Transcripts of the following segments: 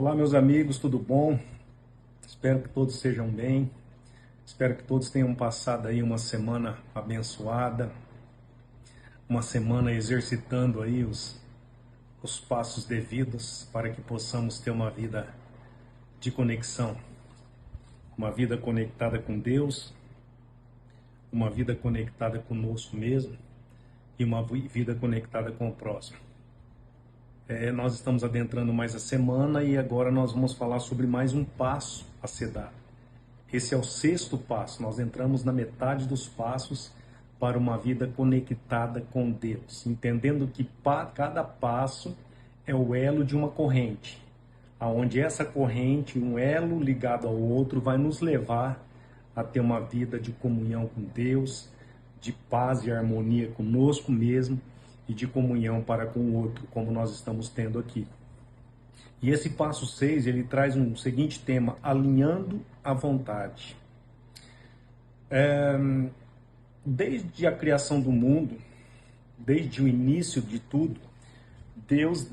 Olá, meus amigos, tudo bom? Espero que todos estejam bem. Espero que todos tenham passado aí uma semana abençoada, uma semana exercitando aí os passos devidos para que possamos ter uma vida de conexão, uma vida conectada com Deus, uma vida conectada conosco mesmo e uma vida conectada com o próximo. Nós estamos adentrando mais a semana e agora nós vamos falar sobre mais um passo a ser dado. Esse é o 6º passo. Nós entramos na metade dos passos para uma vida conectada com Deus, entendendo que cada passo é o elo de uma corrente, aonde essa corrente, um elo ligado ao outro, vai nos levar a ter uma vida de comunhão com Deus, de paz e harmonia conosco mesmo, e de comunhão para com o outro, como nós estamos tendo aqui. E esse passo 6, ele traz um seguinte tema: alinhando a vontade. Desde a criação do mundo, desde o início de tudo, Deus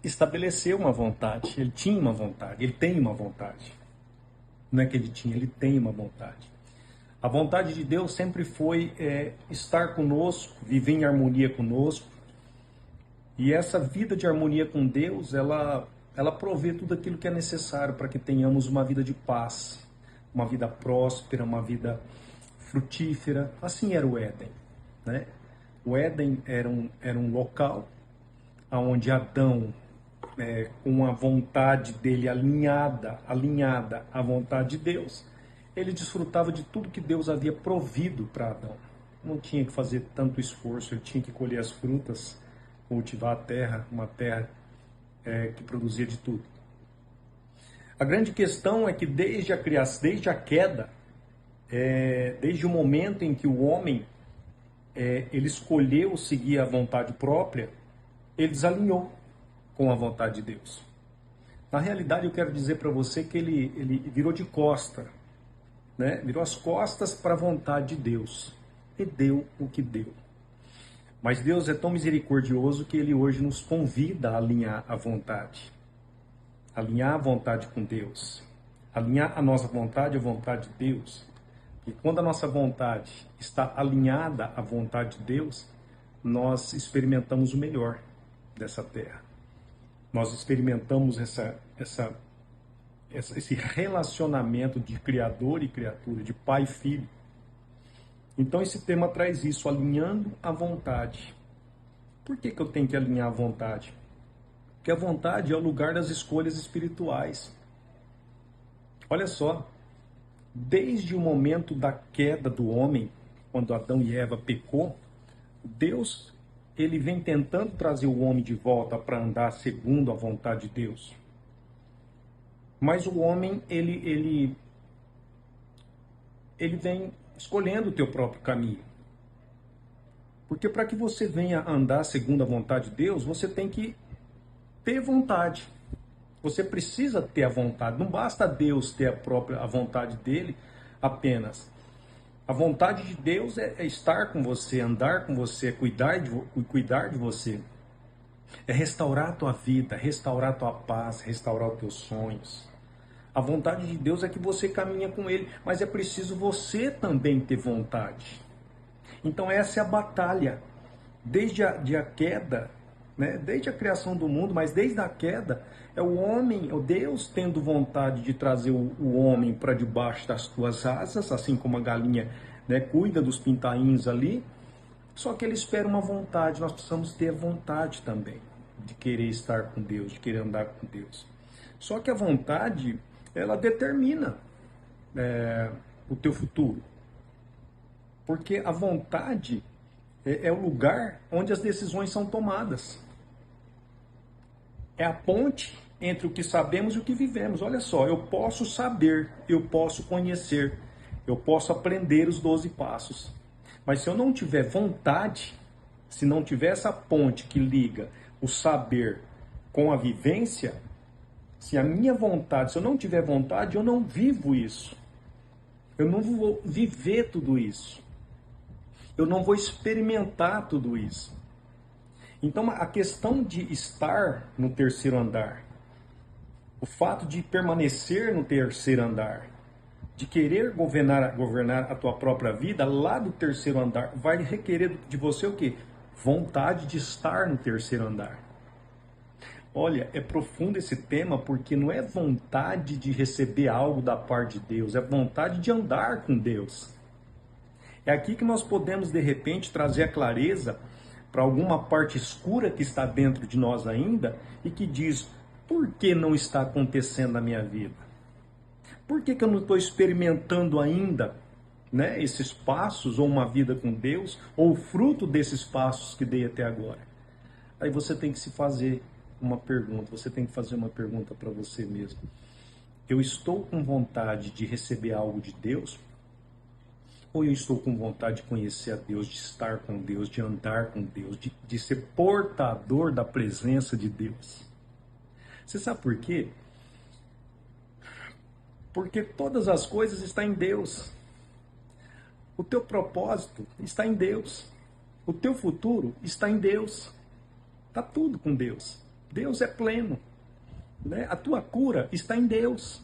estabeleceu uma vontade. Ele tinha uma vontade, ele tem uma vontade. Não é que ele tinha, ele tem uma vontade. A vontade de Deus sempre foi estar conosco, viver em harmonia conosco. E essa vida de harmonia com Deus, ela provê tudo aquilo que é necessário para que tenhamos uma vida de paz, uma vida próspera, uma vida frutífera. Assim era o Éden, né? O Éden era um local onde Adão, com a vontade dele alinhada à vontade de Deus, ele desfrutava de tudo que Deus havia provido para Adão. Não tinha que fazer tanto esforço, ele tinha que colher as frutas, cultivar a terra, uma terra que produzia de tudo. A grande questão é que desde a criação, desde a queda, desde o momento em que o homem ele escolheu seguir a vontade própria, ele desalinhou com a vontade de Deus. Na realidade, eu quero dizer para você que ele virou de costa, né? Virou as costas para a vontade de Deus e deu o que deu. Mas Deus é tão misericordioso que Ele hoje nos convida a alinhar a vontade. Alinhar a vontade com Deus. Alinhar a nossa vontade à vontade de Deus. E quando a nossa vontade está alinhada à vontade de Deus, nós experimentamos o melhor dessa terra. Nós experimentamos esse relacionamento de criador e criatura, de pai e filho. Então esse tema traz isso, alinhando a vontade. Por que eu tenho que alinhar a vontade? Porque a vontade é o lugar das escolhas espirituais. Olha só, desde o momento da queda do homem, quando Adão e Eva pecou, Deus ele vem tentando trazer o homem de volta para andar segundo a vontade de Deus. Mas o homem, ele vem escolhendo o teu próprio caminho. Porque para que você venha andar segundo a vontade de Deus, você tem que ter vontade. Você precisa ter a vontade. Não basta Deus ter a vontade dele apenas. A vontade de Deus é estar com você, andar com você, cuidar de você. É restaurar a tua vida, restaurar a tua paz, restaurar os teus sonhos. A vontade de Deus é que você caminha com Ele, mas é preciso você também ter vontade. Então essa é a batalha. Desde a queda, né? Desde a criação do mundo, mas desde a queda, é o homem, é o Deus tendo vontade de trazer o homem para debaixo das tuas asas, assim como a galinha, né, cuida dos pintainhos ali. Só que Ele espera uma vontade, nós precisamos ter vontade também, de querer estar com Deus, de querer andar com Deus. Só que a vontade, ela determina o teu futuro. Porque a vontade é o lugar onde as decisões são tomadas. É a ponte entre o que sabemos e o que vivemos. Olha só, eu posso saber, eu posso conhecer, eu posso aprender os 12 passos. Mas se eu não tiver vontade, se não tiver essa ponte que liga o saber com a vivência, se a minha vontade, se eu não tiver vontade, eu não vivo isso. Eu não vou viver tudo isso. Eu não vou experimentar tudo isso. Então a questão de estar no terceiro andar, O fato de permanecer no terceiro andar, de querer governar a tua própria vida lá do terceiro andar, vai requerer de você o quê? Vontade de estar no terceiro andar. Olha, é profundo esse tema porque não é vontade de receber algo da parte de Deus, é vontade de andar com Deus. É aqui que nós podemos, de repente, trazer a clareza para alguma parte escura que está dentro de nós ainda e que diz, por que não está acontecendo na minha vida? Por que eu não estou experimentando ainda, né, esses passos, ou uma vida com Deus, ou o fruto desses passos que dei até agora? Aí você tem que se fazer uma pergunta, você tem que fazer uma pergunta para você mesmo. Eu estou com vontade de receber algo de Deus? Ou eu estou com vontade de conhecer a Deus, de estar com Deus, de andar com Deus, de ser portador da presença de Deus? Você sabe por quê? Porque todas as coisas estão em Deus. O teu propósito está em Deus. O teu futuro está em Deus. Está tudo com Deus. Deus é pleno, né? A tua cura está em Deus.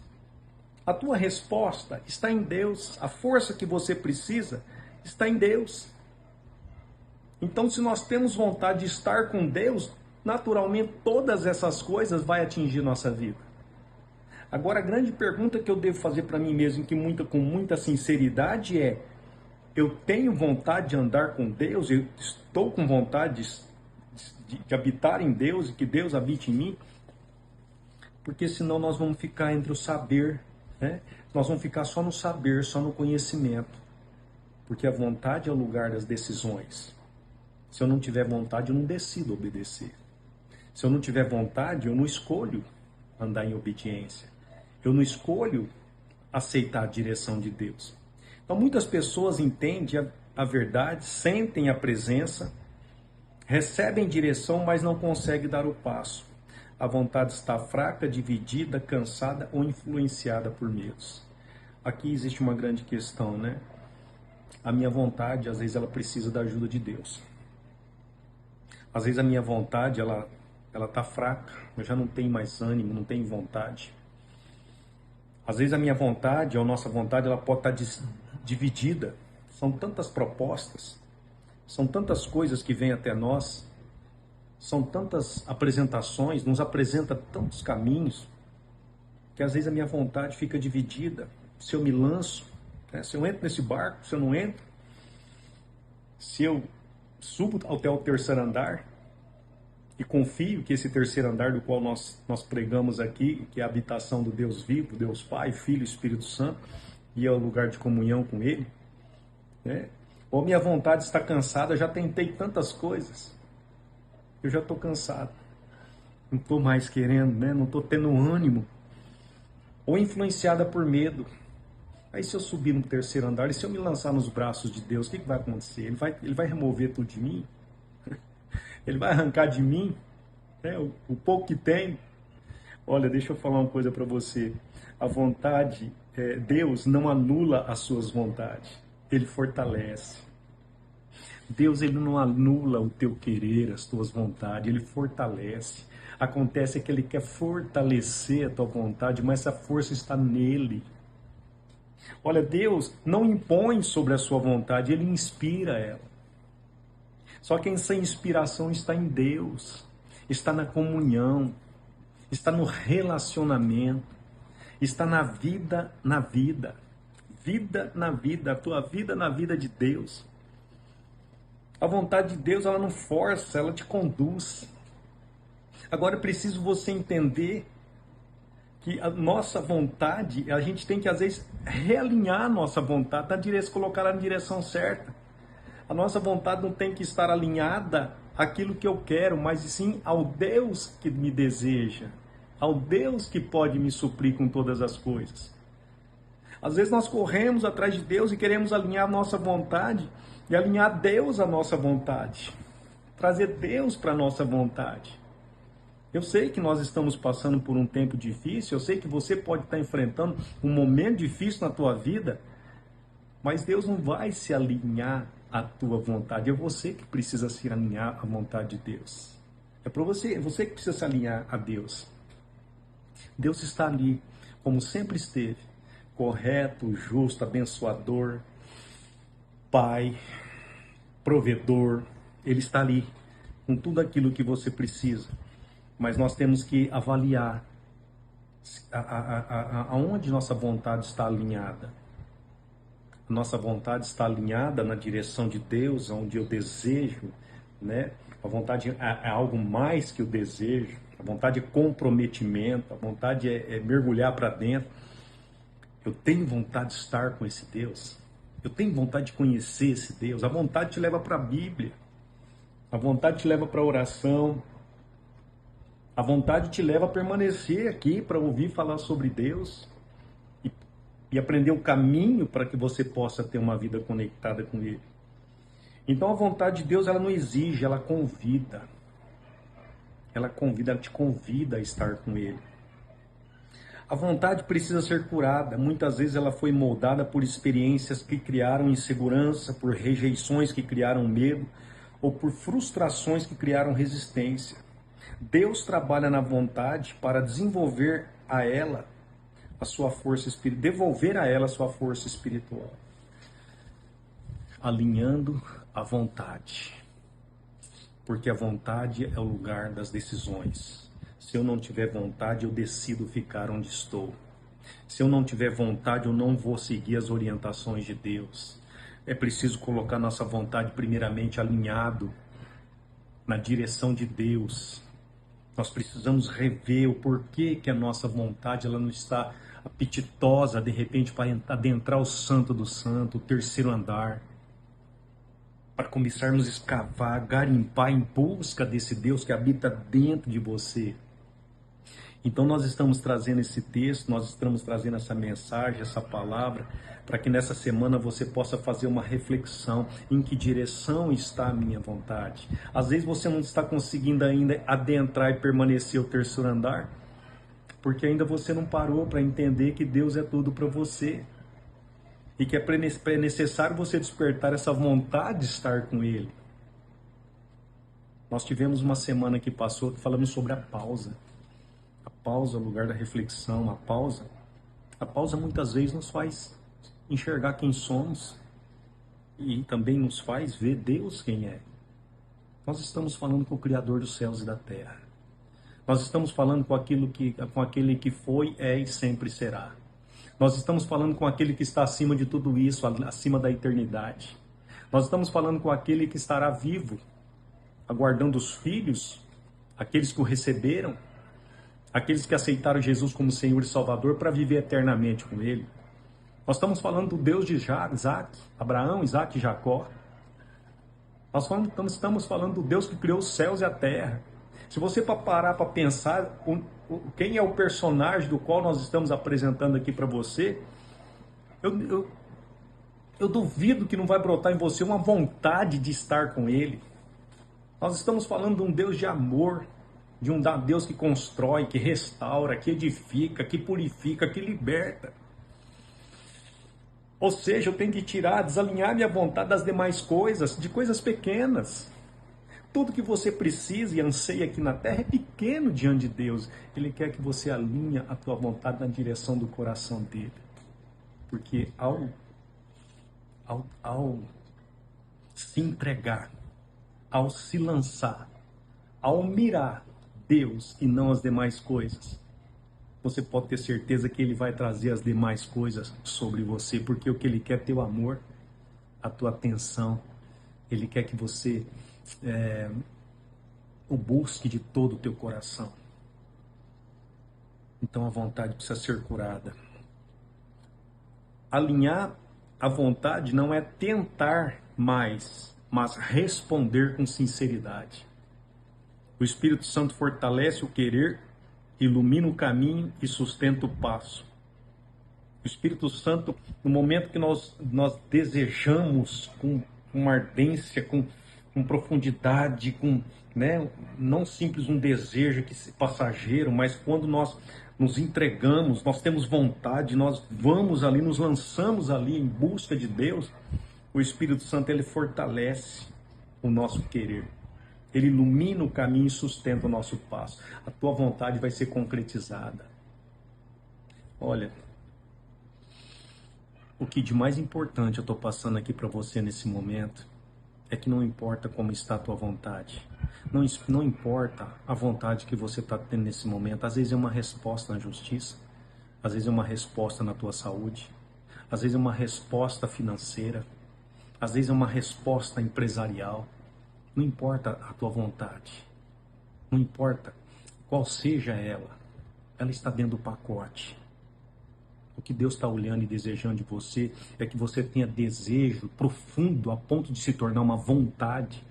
A tua resposta está em Deus. A força que você precisa está em Deus. Então, se nós temos vontade de estar com Deus, naturalmente todas essas coisas vão atingir nossa vida. Agora, a grande pergunta que eu devo fazer para mim mesmo, com muita sinceridade, é: eu tenho vontade de andar com Deus? Eu estou com vontade de habitar em Deus e que Deus habite em mim? Porque senão nós vamos ficar entre o saber, né? Nós vamos ficar só no saber, só no conhecimento. Porque a vontade é o lugar das decisões. Se eu não tiver vontade, eu não decido obedecer. Se eu não tiver vontade, eu não escolho andar em obediência. Eu não escolho aceitar a direção de Deus. Então muitas pessoas entendem a verdade, sentem a presença, recebem direção, mas não conseguem dar o passo. A vontade está fraca, dividida, cansada ou influenciada por medos. Aqui existe uma grande questão, né? A minha vontade, às vezes, ela precisa da ajuda de Deus. Às vezes a minha vontade, ela está fraca, eu já não tenho mais ânimo, não tenho vontade. Às vezes a minha vontade, ou a nossa vontade, ela pode estar dividida. São tantas propostas, são tantas coisas que vêm até nós, são tantas apresentações, nos apresenta tantos caminhos, que às vezes a minha vontade fica dividida. Se eu me lanço, né? Se eu entro nesse barco, se eu não entro, se eu subo até o terceiro andar e confio que esse terceiro andar do qual nós pregamos aqui, que é a habitação do Deus vivo, Deus Pai, Filho e Espírito Santo, e é o lugar de comunhão com Ele, né? Ou minha vontade está cansada, já tentei tantas coisas, eu já estou cansado, não estou mais querendo, né? Não estou tendo ânimo, ou influenciada por medo. Aí se eu subir no terceiro andar, e se eu me lançar nos braços de Deus, o que vai acontecer? Ele vai remover tudo de mim? Ele vai arrancar de mim, né, o pouco que tem? Olha, deixa eu falar uma coisa para você. A vontade, Deus não anula as suas vontades, Ele fortalece. Deus, Ele não anula o teu querer, as tuas vontades, Ele fortalece. Acontece que Ele quer fortalecer a tua vontade, mas essa força está nele. Olha, Deus não impõe sobre a sua vontade, Ele inspira ela. Só que essa inspiração está em Deus, está na comunhão, está no relacionamento, está na vida, vida na vida, a tua vida na vida de Deus. A vontade de Deus, ela não força, ela te conduz. Agora é preciso você entender que a nossa vontade, a gente tem que às vezes realinhar a nossa vontade, colocar ela na direção certa. A nossa vontade não tem que estar alinhada àquilo que eu quero, mas sim ao Deus que me deseja, ao Deus que pode me suprir com todas as coisas. Às vezes nós corremos atrás de Deus e queremos alinhar a nossa vontade e alinhar Deus à nossa vontade, trazer Deus para a nossa vontade. Eu sei que nós estamos passando por um tempo difícil, eu sei que você pode estar enfrentando um momento difícil na tua vida, mas Deus não vai se alinhar à tua vontade. É você que precisa se alinhar à vontade de Deus. É para você que precisa se alinhar a Deus. Deus está ali, como sempre esteve, correto, justo, abençoador, Pai, provedor. Ele está ali com tudo aquilo que você precisa. Mas nós temos que avaliar aonde nossa vontade está alinhada. Nossa vontade está alinhada na direção de Deus, onde eu desejo, né? A vontade é algo mais que o desejo. A vontade é comprometimento, a vontade é mergulhar para dentro. Eu tenho vontade de estar com esse Deus. Eu tenho vontade de conhecer esse Deus. A vontade te leva para a Bíblia. A vontade te leva para a oração. A vontade te leva a permanecer aqui para ouvir falar sobre Deus e aprender o caminho para que você possa ter uma vida conectada com Ele. Então a vontade de Deus, ela não exige, ela convida. Ela te convida a estar com Ele. A vontade precisa ser curada. Muitas vezes ela foi moldada por experiências que criaram insegurança, por rejeições que criaram medo, ou por frustrações que criaram resistência. Deus trabalha na vontade para desenvolver a ela a sua força espiritual, devolver a ela a sua força espiritual. Alinhando a vontade. Porque a vontade é o lugar das decisões. Se eu não tiver vontade, eu decido ficar onde estou. Se eu não tiver vontade, eu não vou seguir as orientações de Deus. É preciso colocar nossa vontade primeiramente alinhado na direção de Deus. Nós precisamos rever o porquê que a nossa vontade ela não está apetitosa, de repente, para adentrar o santo do santo, o terceiro andar. Para começarmos a escavar, garimpar em busca desse Deus que habita dentro de você. Então nós estamos trazendo esse texto, nós estamos trazendo essa mensagem, essa palavra, para que nessa semana você possa fazer uma reflexão em que direção está a minha vontade. Às vezes você não está conseguindo ainda adentrar e permanecer o terceiro andar, porque ainda você não parou para entender que Deus é tudo para você. E que é necessário você despertar essa vontade de estar com Ele. Nós tivemos uma semana que passou, falamos sobre a pausa. A pausa é o lugar da reflexão, a pausa muitas vezes nos faz enxergar quem somos e também nos faz ver Deus quem é. Nós estamos falando com o Criador dos céus e da terra. Nós estamos falando com aquele que foi, é e sempre será. Nós estamos falando com aquele que está acima de tudo isso, acima da eternidade. Nós estamos falando com aquele que estará vivo, aguardando os filhos, aqueles que o receberam, aqueles que aceitaram Jesus como Senhor e Salvador para viver eternamente com Ele. Nós estamos falando do Deus de Isaac, Abraão, Isaac e Jacó. Nós estamos falando do Deus que criou os céus e a terra. Se você parar para pensar quem é o personagem do qual nós estamos apresentando aqui para você, eu duvido que não vai brotar em você uma vontade de estar com Ele. Nós estamos falando de um Deus de amor, de um Deus que constrói, que restaura, que edifica, que purifica, que liberta. Ou seja, eu tenho que desalinhar minha vontade das demais coisas, de coisas pequenas. Tudo que você precisa e anseia aqui na terra é pequeno diante de Deus. Ele quer que você alinhe a tua vontade na direção do coração dele. Porque ao se entregar, ao se lançar, ao mirar Deus e não as demais coisas, você pode ter certeza que Ele vai trazer as demais coisas sobre você. Porque o que Ele quer é teu amor, a tua atenção. Ele quer que você o busque de todo o teu coração. Então a vontade precisa ser curada. Alinhar a vontade não é tentar mais, mas responder com sinceridade. O Espírito Santo fortalece o querer, ilumina o caminho e sustenta o passo. O Espírito Santo, no momento que nós desejamos com uma ardência, com profundidade, não simples um desejo passageiro, mas quando nós nos entregamos, nós temos vontade, nós vamos ali, nos lançamos ali em busca de Deus, o Espírito Santo ele fortalece o nosso querer. Ele ilumina o caminho e sustenta o nosso passo. A tua vontade vai ser concretizada. Olha, o que de mais importante eu estou passando aqui para você nesse momento é que não importa como está a tua vontade. Não importa a vontade que você está tendo nesse momento. Às vezes é uma resposta na justiça. Às vezes é uma resposta na tua saúde. Às vezes é uma resposta financeira. Às vezes é uma resposta empresarial. Não importa a tua vontade. Não importa qual seja ela está dentro do pacote. O que Deus está olhando e desejando de você é que você tenha desejo profundo a ponto de se tornar uma vontade,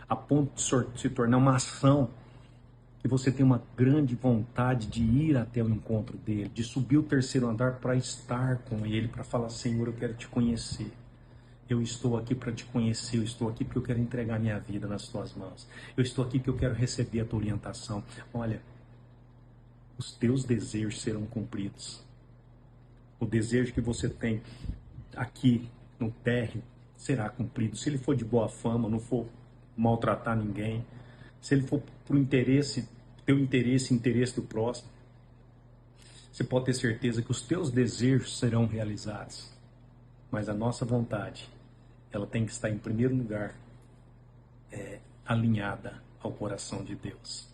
a ponto de se tornar uma ação, que você tenha uma grande vontade de ir até o encontro dele, de subir o terceiro andar para estar com ele, para falar: Senhor, eu quero te conhecer. Eu estou aqui para te conhecer, eu estou aqui porque eu quero entregar minha vida nas tuas mãos. Eu estou aqui porque eu quero receber a tua orientação. Olha, os teus desejos serão cumpridos. O desejo que você tem aqui no térreo será cumprido. Se ele for de boa fama, não for maltratar ninguém, se ele for por interesse, teu interesse, interesse do próximo, você pode ter certeza que os teus desejos serão realizados. Mas a nossa vontade, ela tem que estar em primeiro lugar, alinhada ao coração de Deus.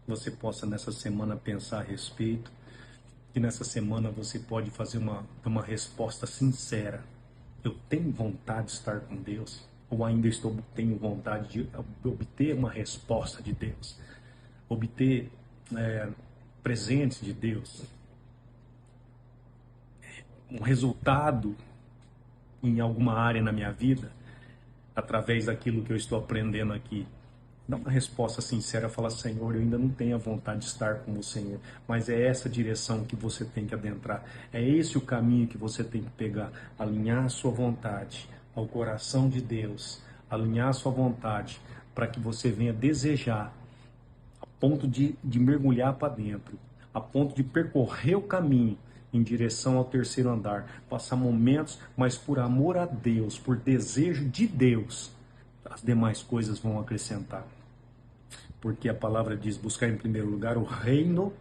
Você possa nessa semana pensar a respeito, que nessa semana você pode fazer uma resposta sincera. Eu tenho vontade de estar com Deus? Ou ainda tenho vontade de obter uma resposta de Deus? Obter presentes de Deus? Um resultado em alguma área na minha vida, através daquilo que eu estou aprendendo aqui? Dá uma resposta sincera, fala: Senhor, eu ainda não tenho a vontade de estar com o Senhor, mas é essa direção que você tem que adentrar, é esse o caminho que você tem que pegar, alinhar a sua vontade ao coração de Deus, alinhar a sua vontade para que você venha desejar, a ponto de mergulhar para dentro, a ponto de percorrer o caminho em direção ao terceiro andar, passar momentos, mas por amor a Deus, por desejo de Deus, as demais coisas vão acrescentar. Porque a palavra diz: buscar em primeiro lugar o reino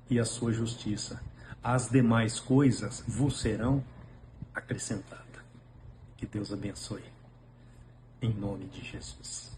e a sua justiça. As demais coisas vos serão acrescentadas. Que Deus abençoe. Em nome de Jesus.